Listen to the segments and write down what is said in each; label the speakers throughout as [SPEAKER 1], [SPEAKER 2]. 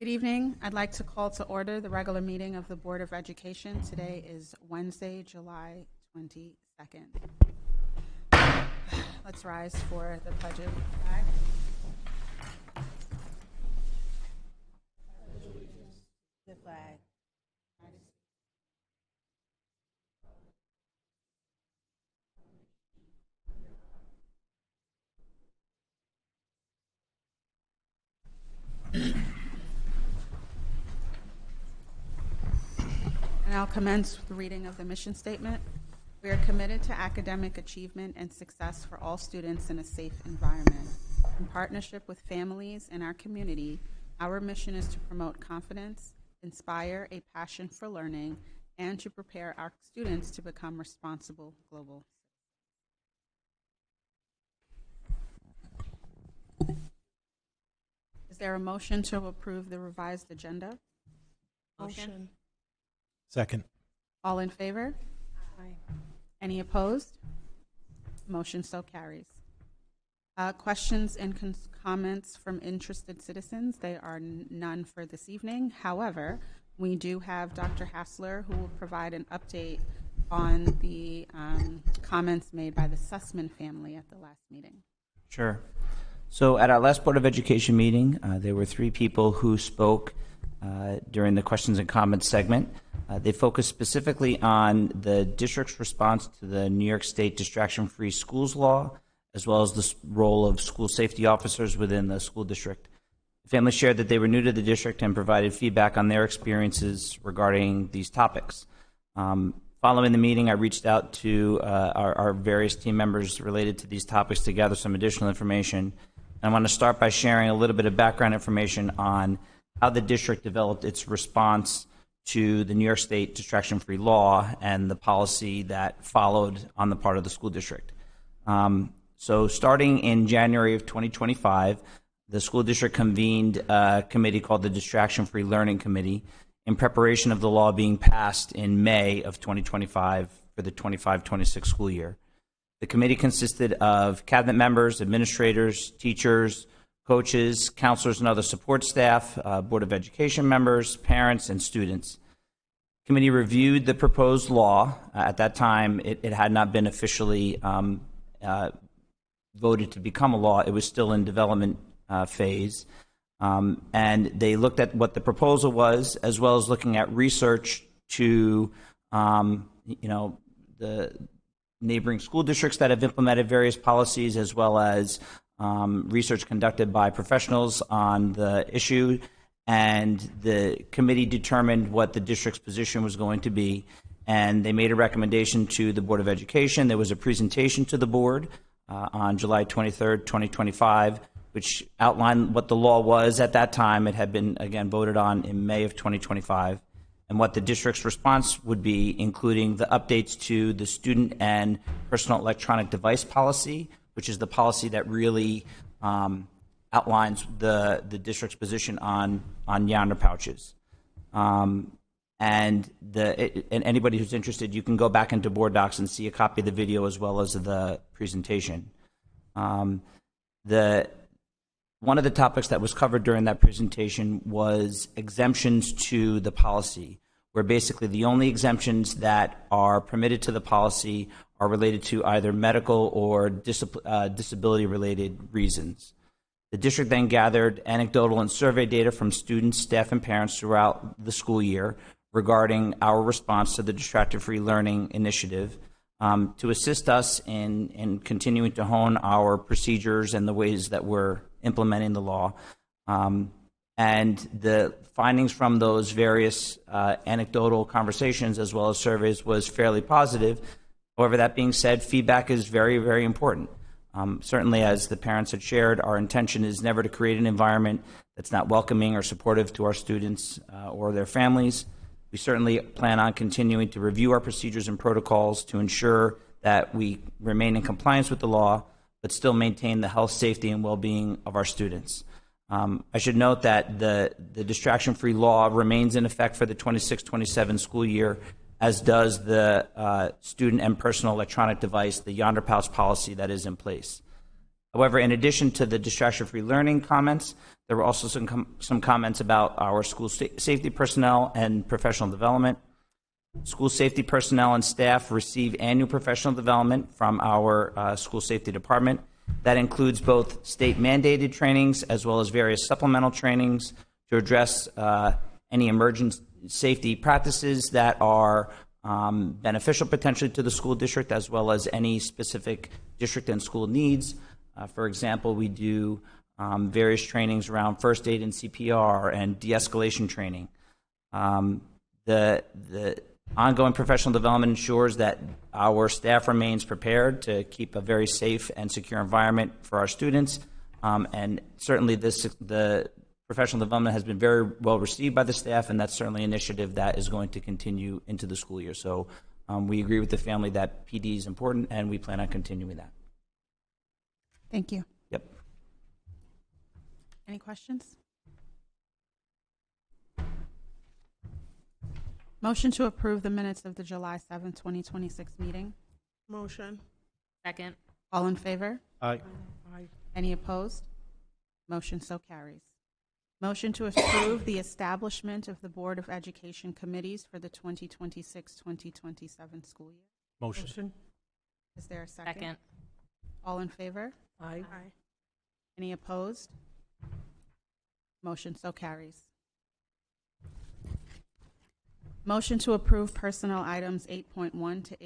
[SPEAKER 1] Good evening. I'd like to call to order the regular meeting of the Board of Education. Today is Wednesday, July 22nd. Let's rise for the pledge of flag. The flag. And I'll commence with the reading of the mission statement. We are committed to academic achievement and success for all students in a safe environment. In partnership with families and our community, our mission is to promote confidence, inspire a passion for learning, and to prepare our students to become responsible global citizens. Is there a motion to approve the revised agenda?
[SPEAKER 2] Motion.
[SPEAKER 3] Second.
[SPEAKER 1] All in favor?
[SPEAKER 2] Aye.
[SPEAKER 1] Any opposed? Motion so carries. Questions and comments from interested citizens? There are none for this evening. However, we do have Dr. Hassler, who will provide an update on the comments made by the Sussman family at the last meeting.
[SPEAKER 4] Sure. So at our last Board of Education meeting, there were 3 people who spoke during the questions and comments segment. They focused specifically on the district's response to the New York State Distraction-Free Schools Law, as well as the role of school safety officers within the school district. The family shared that they were new to the district and provided feedback on their experiences regarding these topics. Following the meeting, I reached out to our various team members related to these topics to gather some additional information. I want to start by sharing a little bit of background information on how the district developed its response to the New York State Distraction-Free Law and the policy that followed on the part of the school district. So starting in January of 2025, the school district convened a committee called the Distraction-Free Learning Committee in preparation of the law being passed in May of 2025 for the 25-26 school year. The committee consisted of cabinet members, administrators, teachers, coaches, counselors, and other support staff, Board of Education members, parents, and students. The committee reviewed the proposed law. At that time, it had not been officially voted to become a law. It was still in development phase. And they looked at what the proposal was, as well as looking at research to, the neighboring school districts that have implemented various policies, as well as research conducted by professionals on the issue. And the committee determined what the district's position was going to be. And they made a recommendation to the Board of Education. There was a presentation to the board on July 23rd, 2025, which outlined what the law was at that time. It had been, again, voted on in May of 2025, and what the district's response would be, including the updates to the student and personal electronic device policy, which is the policy that really outlines the district's position on yonder pouches. And anybody who's interested, you can go back into Board Docs and see a copy of the video as well as the presentation. One of the topics that was covered during that presentation was exemptions to the policy, where basically the only exemptions that are permitted to the policy are related to either medical or disability-related reasons. The district then gathered anecdotal and survey data from students, staff, and parents throughout the school year regarding our response to the Distracted-Free Learning Initiative to assist us in continuing to hone our procedures and the ways that we're implementing the law. And the findings from those various anecdotal conversations as well as surveys was fairly positive. However, that being said, feedback is very, very important. Certainly, as the parents had shared, our intention is never to create an environment that's not welcoming or supportive to our students or their families. We certainly plan on continuing to review our procedures and protocols to ensure that we remain in compliance with the law, but still maintain the health, safety, and well-being of our students. I should note that the distraction-free law remains in effect for the 26-27 school year, as does the student and personal electronic device, the Yonder Pouch policy that is in place. However, in addition to the distraction-free learning comments, there were also some comments about our school safety personnel and professional development. School safety personnel and staff receive annual professional development from our school safety department. That includes both state-mandated trainings as well as various supplemental trainings to address any emergent safety practices that are beneficial potentially to the school district, as well as any specific district and school needs. For example, we do various trainings around first aid and CPR and de-escalation training. The ongoing professional development ensures that our staff remains prepared to keep a very safe and secure environment for our students. And certainly the professional development has been very well received by the staff, and that's certainly an initiative that is going to continue into the school year. So we agree with the family that PD is important, and we plan on continuing that.
[SPEAKER 1] Thank you.
[SPEAKER 4] Yep.
[SPEAKER 1] Any questions? Motion to approve the minutes of the July 7th, 2026 meeting.
[SPEAKER 2] Motion.
[SPEAKER 3] Second.
[SPEAKER 1] All in favor?
[SPEAKER 5] Aye.
[SPEAKER 2] Aye.
[SPEAKER 1] Any opposed? Motion so carries. Motion to approve the establishment of the Board of Education committees for the 2026-2027 school year.
[SPEAKER 5] Motion.
[SPEAKER 1] Is there a second?
[SPEAKER 3] Second.
[SPEAKER 1] All in favor?
[SPEAKER 2] Aye.
[SPEAKER 1] Any opposed? Motion so carries. Motion to approve personnel items 8.1 to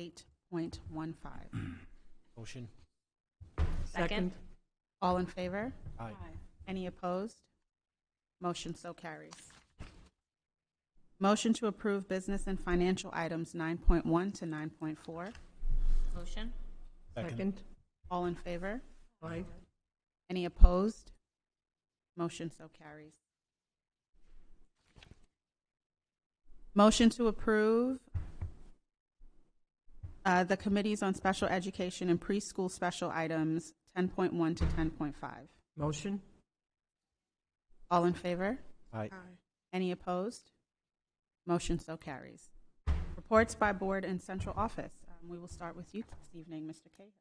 [SPEAKER 1] 8.15.
[SPEAKER 5] Motion.
[SPEAKER 3] Second.
[SPEAKER 1] All in favor?
[SPEAKER 5] Aye.
[SPEAKER 1] Any opposed? Motion so carries. Motion to approve business and financial items 9.1 to 9.4.
[SPEAKER 3] Motion.
[SPEAKER 2] Second.
[SPEAKER 1] All in favor?
[SPEAKER 2] Aye.
[SPEAKER 1] Any opposed? Motion so carries. Motion to approve the committees on special education and preschool special items 10.1 to 10.5.
[SPEAKER 2] Motion.
[SPEAKER 1] All in favor?
[SPEAKER 5] Aye.
[SPEAKER 1] Any opposed? Motion so carries. Reports by board and central office. We will start with you this evening, Mr. Cahill.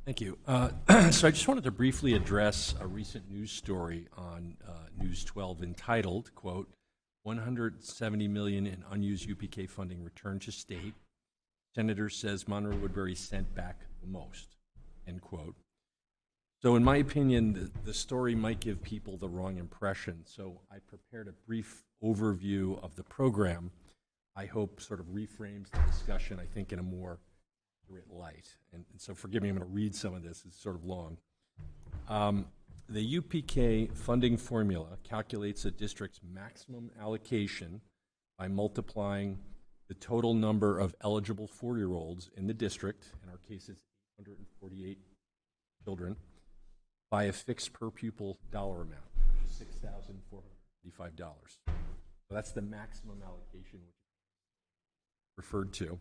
[SPEAKER 6] Thank you. So I just wanted to briefly address a recent news story on News 12 entitled, quote, $170 million in unused UPK funding returned to state. Senator says Monroe-Woodbury sent back the most, end quote. So in my opinion, the story might give people the wrong impression. So I prepared a brief overview of the program. I hope sort of reframes the discussion, I think, in a more accurate light. And so forgive me, I'm going to read some of this. It's sort of long. The UPK funding formula calculates a district's maximum allocation by multiplying the total number of eligible 4-year-olds in the district, in our case it's 848 children, by a fixed per pupil dollar amount, which is $6,455. So that's the maximum allocation which is referred to.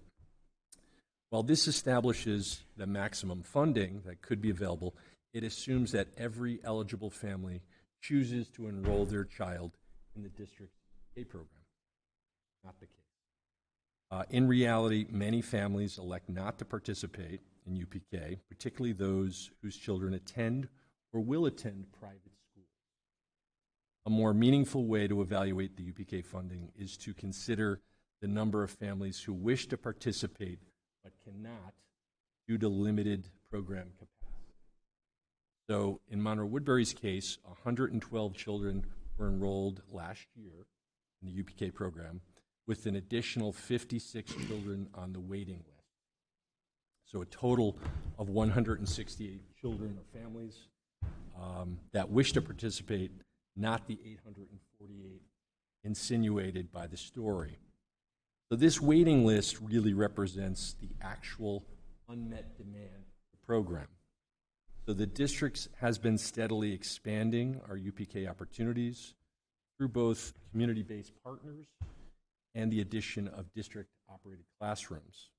[SPEAKER 6] While this establishes the maximum funding that could be available, it assumes that every eligible family chooses to enroll their child in the district's UPK program. Not the case. In reality, many families elect not to participate in UPK, particularly those whose children attend or will attend private schools. A more meaningful way to evaluate the UPK funding is to consider the number of families who wish to participate but cannot due to limited program capacity. So in Monroe-Woodbury's case, 112 children were enrolled last year in the UPK program, with an additional 56 children on the waiting list. So a total of 168 children or families that wish to participate, not the 848 insinuated by the story. So this waiting list really represents the actual unmet demand for the program. So the district has been steadily expanding our UPK opportunities through both community-based partners and the addition of district-operated classrooms.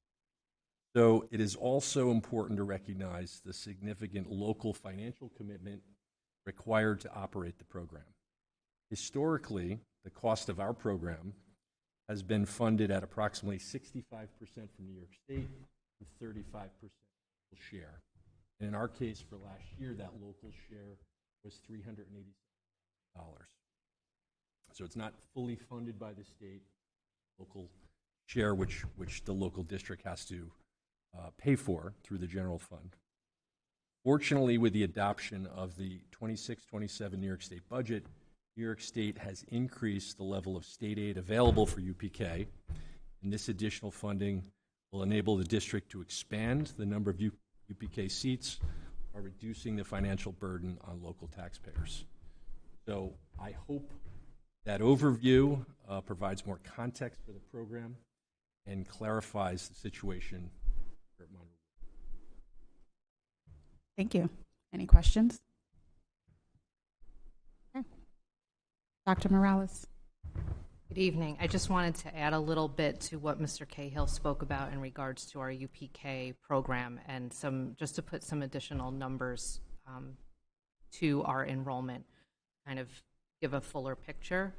[SPEAKER 6] So it is also important to recognize the significant local financial commitment required to operate the program. Historically, the cost of our program has been funded at approximately 65% from New York State and 35% share. And in our case, for last year, that local share was $380. So it's not fully funded by the state. Local share, which the local district has to pay for through the general fund. Fortunately, with the adoption of the 26-27 New York State budget, New York State has increased the level of state aid available for UPK, and this additional funding will enable the district to expand the number of UPK seats by reducing the financial burden on local taxpayers. So I hope that overview provides more context for the program and clarifies the situation here at Monroe.
[SPEAKER 1] Thank you. Any questions? Okay. Dr. Morales.
[SPEAKER 7] Good evening. I just wanted to add a little bit to what Mr. Cahill spoke about in regards to our UPK program and just to put some additional numbers to our enrollment, kind of give a fuller picture.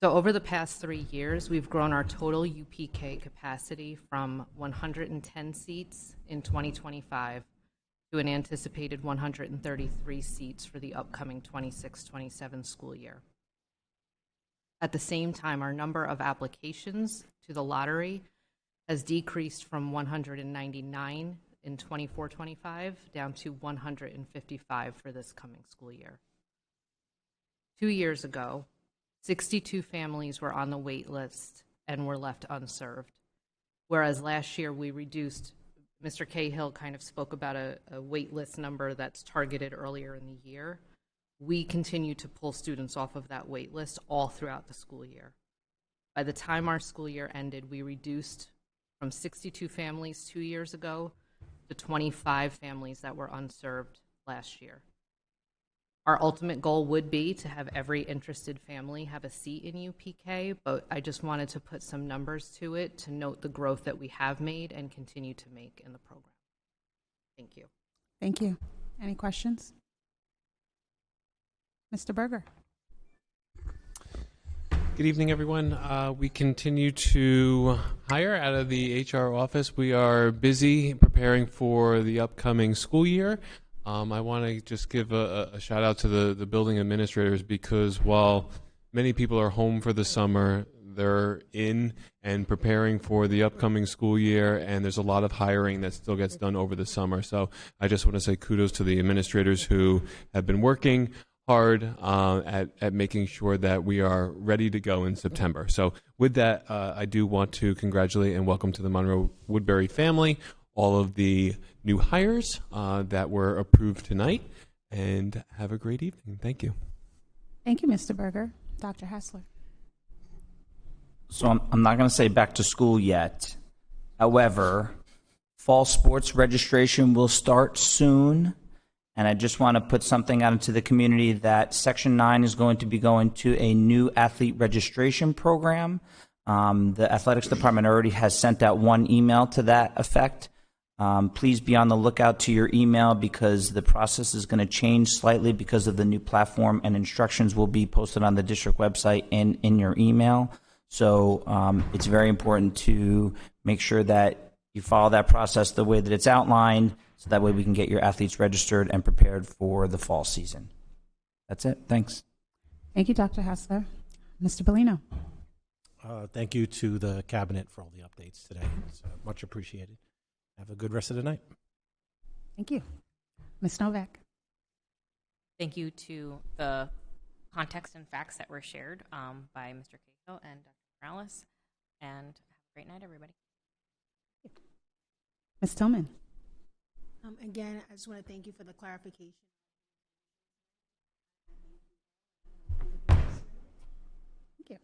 [SPEAKER 7] So over the past 3 years, we've grown our total UPK capacity from 110 seats in 2025 to an anticipated 133 seats for the upcoming 26-27 school year. At the same time, our number of applications to the lottery has decreased from 199 in 24-25 down to 155 for this coming school year. 2 years ago, 62 families were on the wait list and were left unserved, whereas last year we reduced. Mr. Cahill kind of spoke about a wait list number that's targeted earlier in the year. We continue to pull students off of that wait list all throughout the school year. By the time our school year ended, we reduced from 62 families 2 years ago to 25 families that were unserved last year. Our ultimate goal would be to have every interested family have a seat in UPK, but I just wanted to put some numbers to it to note the growth that we have made and continue to make in the program. Thank you.
[SPEAKER 1] Thank you. Any questions? Mr. Berger.
[SPEAKER 8] Good evening, everyone. We continue to hire out of the HR office. We are busy preparing for the upcoming school year. I want to just give a shout out to the building administrators, because while many people are home for the summer, they're in and preparing for the upcoming school year, and there's a lot of hiring that still gets done over the summer. So I just want to say kudos to the administrators who have been working hard at making sure that we are ready to go in September. So with that, I do want to congratulate and welcome to the Monroe-Woodbury family all of the new hires that were approved tonight, and have a great evening. Thank you.
[SPEAKER 1] Thank you, Mr. Berger. Dr. Hassler.
[SPEAKER 4] So I'm not going to say back to school yet. However, fall sports registration will start soon. And I just want to put something out into the community that Section 9 is going to be going to a new athlete registration program. The athletics department already has sent out one email to that effect. Please be on the lookout to your email, because the process is going to change slightly because of the new platform, and instructions will be posted on the district website and in your email. So it's very important to make sure that you follow that process the way that it's outlined, so that way we can get your athletes registered and prepared for the fall season. That's it. Thanks.
[SPEAKER 1] Thank you, Dr. Hassler. Mr. Bellino.
[SPEAKER 5] Thank you to the cabinet for all the updates today. It's much appreciated. Have a good rest of the night.
[SPEAKER 1] Thank you. Ms. Novak.
[SPEAKER 3] Thank you to the context and facts that were shared by Mr. Cahill and Dr. Morales. And have a great night, everybody.
[SPEAKER 1] Ms. Tillman.
[SPEAKER 2] Again, I just want to thank you for the clarification.
[SPEAKER 1] Thank you.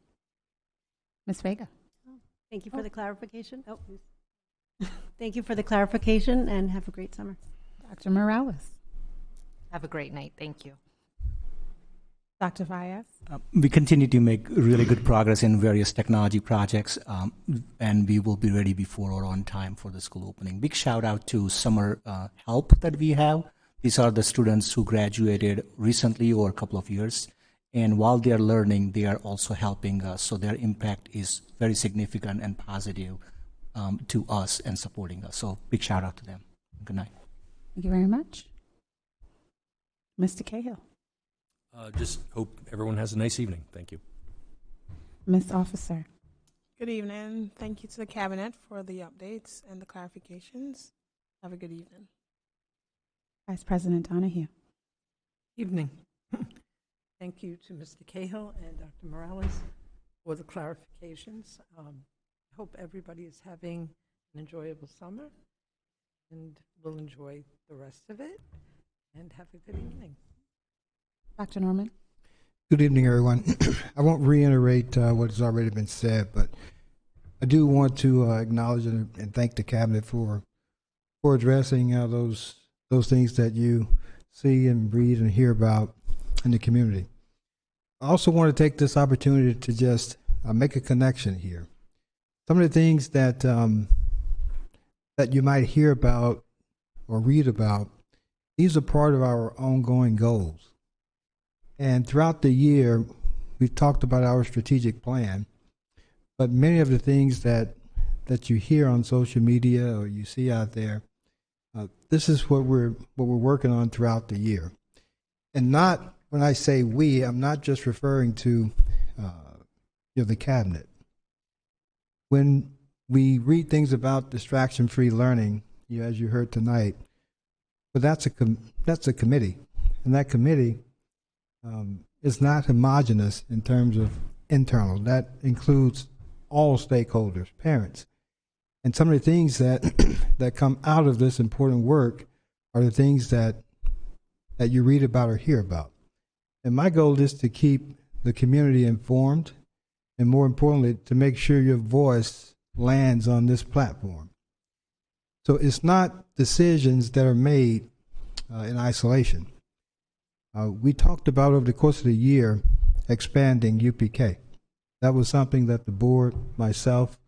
[SPEAKER 1] Ms. Vega.
[SPEAKER 9] Thank you for the clarification. Thank you for the clarification, and have a great summer.
[SPEAKER 1] Dr. Morales.
[SPEAKER 7] Have a great night. Thank you.
[SPEAKER 1] Dr. Valles.
[SPEAKER 10] We continue to make really good progress in various technology projects, and we will be ready before or on time for the school opening. Big shout out to summer help that we have. These are the students who graduated recently or a couple of years, and while they are learning, they are also helping us, so their impact is very significant and positive to us and supporting us. So big shout out to them. Good night.
[SPEAKER 1] Thank you very much. Mr. Cahill.
[SPEAKER 6] Just hope everyone has a nice evening. Thank you.
[SPEAKER 1] Ms. Officer.
[SPEAKER 2] Good evening. Thank you to the cabinet for the updates and the clarifications. Have a good evening.
[SPEAKER 1] Vice President Donahue.
[SPEAKER 11] Evening. Thank you to Mr. Cahill and Dr. Morales for the clarifications. I hope everybody is having an enjoyable summer and will enjoy the rest of it, and have a good evening.
[SPEAKER 1] Dr. Norman.
[SPEAKER 12] Good evening, everyone. I won't reiterate what has already been said, but I do want to acknowledge and thank the cabinet for addressing those things that you see and read and hear about in the community. I also want to take this opportunity to just make a connection here. Some of the things that that you might hear about or read about, these are part of our ongoing goals. And throughout the year, we've talked about our strategic plan, but many of the things that you hear on social media or you see out there, this is what we're working on throughout the year. And not, when I say we, I'm not just referring to the cabinet. When we read things about distraction-free learning, as you heard tonight, but that's a committee, and that committee is not homogenous in terms of internal. That includes all stakeholders, parents. And some of the things that come out of this important work are the things that you read about or hear about. And my goal is to keep the community informed, and more importantly, to make sure your voice lands on this platform. So it's not decisions that are made in isolation. We talked about over the course of the year expanding UPK. That was something that the board, myself,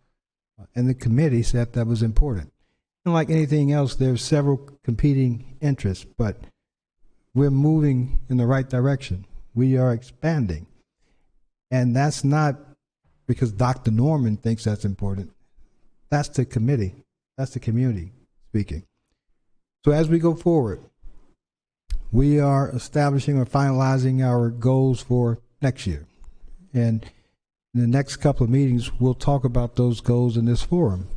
[SPEAKER 12] and the committee said that was important. And like anything else, there's several competing interests, but we're moving in the right direction. We are expanding. And that's not because Dr. Norman thinks that's important. That's the committee. That's the community speaking. So as we go forward, we are establishing or finalizing our goals for next year. And in the next couple of meetings, we'll talk about those goals in this forum.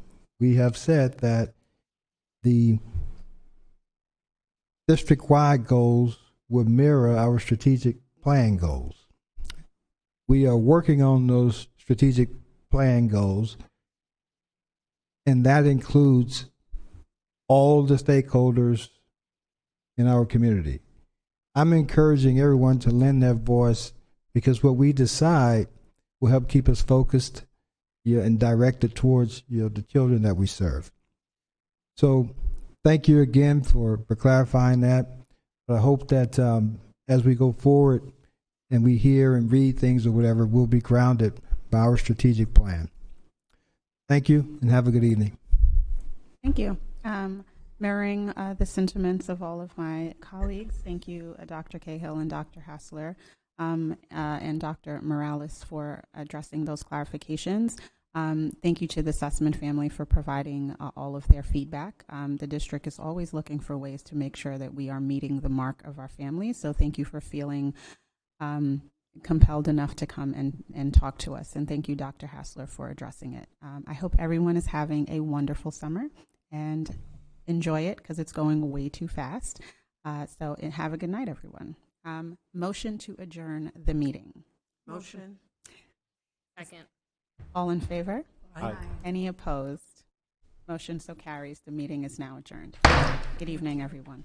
[SPEAKER 12] We have said that the district-wide goals will mirror our strategic plan goals. We are working on those strategic plan goals, and that includes all the stakeholders in our community. I'm encouraging everyone to lend their voice, because what we decide will help keep us focused and directed towards the children that we serve. So thank you again for clarifying that. But I hope that as we go forward and we hear and read things or whatever, we'll be grounded by our strategic plan. Thank you, and have a good evening.
[SPEAKER 1] Thank you. Mirroring the sentiments of all of my colleagues, thank you, Dr. Cahill and Dr. Hassler, and Dr. Morales for addressing those clarifications. Thank you to the Sussman family for providing all of their feedback. The district is always looking for ways to make sure that we are meeting the mark of our families, so thank you for feeling compelled enough to come and talk to us. And thank you, Dr. Hassler, for addressing it. I hope everyone is having a wonderful summer and enjoy it, because it's going way too fast. So have a good night, everyone. Motion to adjourn the meeting.
[SPEAKER 2] Motion.
[SPEAKER 3] Second.
[SPEAKER 1] All in favor?
[SPEAKER 2] Aye.
[SPEAKER 1] Any opposed? Motion so carries. The meeting is now adjourned. Good evening, everyone.